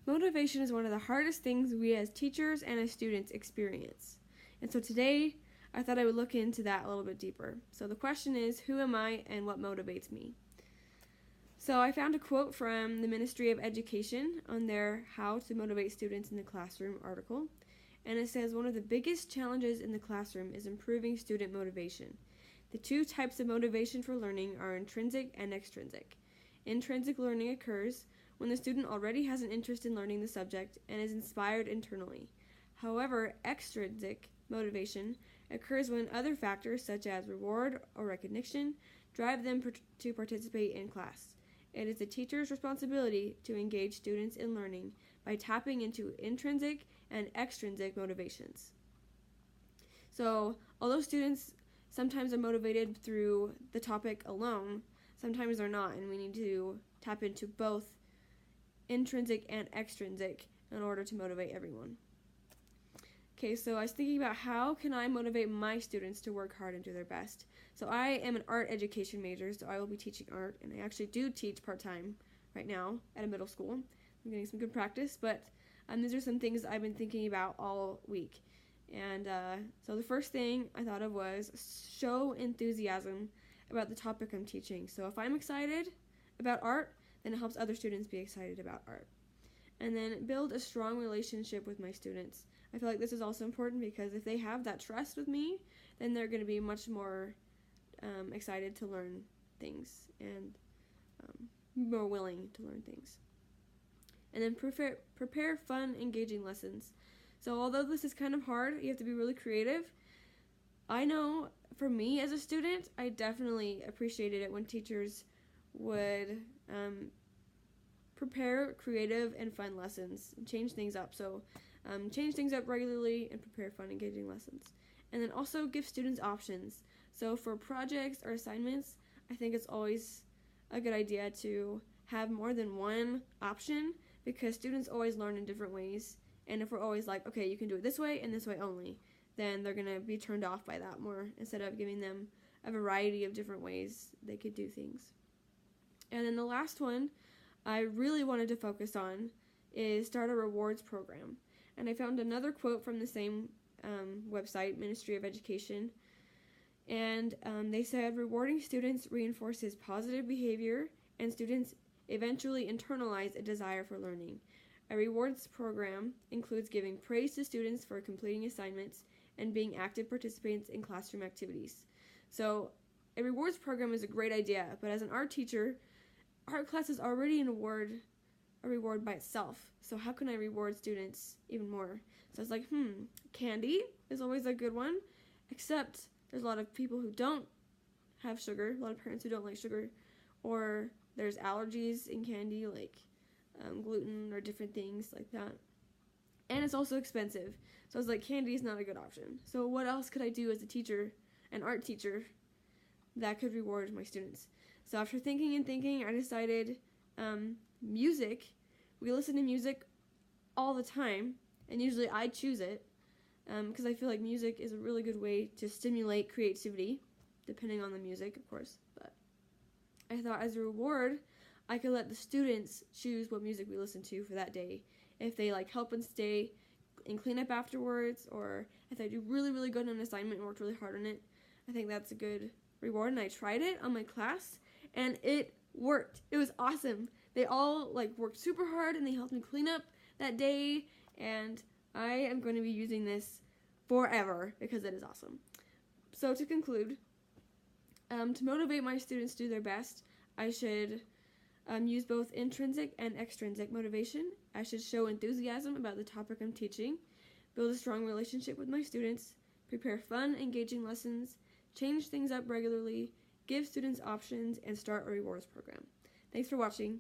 Motivation is one of the hardest things we as teachers and as students experience. And so today, I thought I would look into that a little bit deeper. So the question is, who am I and what motivates me? So I found a quote from the Ministry of Education on their How to Motivate Students in the Classroom article. And it says, one of the biggest challenges in the classroom is improving student motivation. The two types of motivation for learning are intrinsic and extrinsic. Intrinsic learning occurs when the student already has an interest in learning the subject and is inspired internally. However, extrinsic motivation occurs when other factors such as reward or recognition drive them to participate in class. It is the teacher's responsibility to engage students in learning by tapping into intrinsic and extrinsic motivations. So, although students sometimes are motivated through the topic alone, sometimes they're not, and we need to tap into both intrinsic and extrinsic in order to motivate everyone. Okay, so I was thinking about how can I motivate my students to work hard and do their best. So I am an art education major, so I will be teaching art, and I actually do teach part-time right now at a middle school. I'm getting some good practice, but these are some things I've been thinking about all week. And so the first thing I thought of was show enthusiasm about the topic I'm teaching. So if I'm excited about art, then it helps other students be excited about art. And then build a strong relationship with my students. I feel like this is also important because if they have that trust with me, then they're going to be much more excited to learn things and more willing to learn things. And then prepare fun, engaging lessons. So although this is kind of hard, you have to be really creative. I know for me as a student, I definitely appreciated it when teachers would prepare creative and fun lessons and change things up. So change things up regularly and prepare fun, engaging lessons. And then also give students options. So for projects or assignments, I think it's always a good idea to have more than one option because students always learn in different ways. And if we're always like, okay, you can do it this way and this way only, then they're going to be turned off by that more instead of giving them a variety of different ways they could do things. And then the last one I really wanted to focus on is start a rewards program. And I found another quote from the same website, Ministry of Education, and they said, rewarding students reinforces positive behavior and students eventually internalize a desire for learning. A rewards program includes giving praise to students for completing assignments and being active participants in classroom activities. So a rewards program is a great idea, but as an art teacher, art class is already a reward by itself. So how can I reward students even more? So I was like, candy is always a good one, except there's a lot of people who don't have sugar, a lot of parents who don't like sugar, or there's allergies in candy like gluten or different things like that. And it's also expensive. So I was like, candy is not a good option. So what else could I do as a teacher, an art teacher, that could reward my students? So after thinking and thinking, I decided music. We listen to music all the time, and usually I choose it because I feel like music is a really good way to stimulate creativity, depending on the music, of course. But I thought as a reward, I could let the students choose what music we listen to for that day. If they like help and stay and clean up afterwards, or if I do really, really good on an assignment and worked really hard on it, I think that's a good reward. And I tried it on my class, and it worked. It was awesome. They all worked super hard, and they helped me clean up that day, and I am going to be using this forever because it is awesome. So to conclude, to motivate my students to do their best, I should use both intrinsic and extrinsic motivation. I should show enthusiasm about the topic I'm teaching, build a strong relationship with my students, prepare fun, engaging lessons, change things up regularly, give students options, and start a rewards program. Thanks for watching.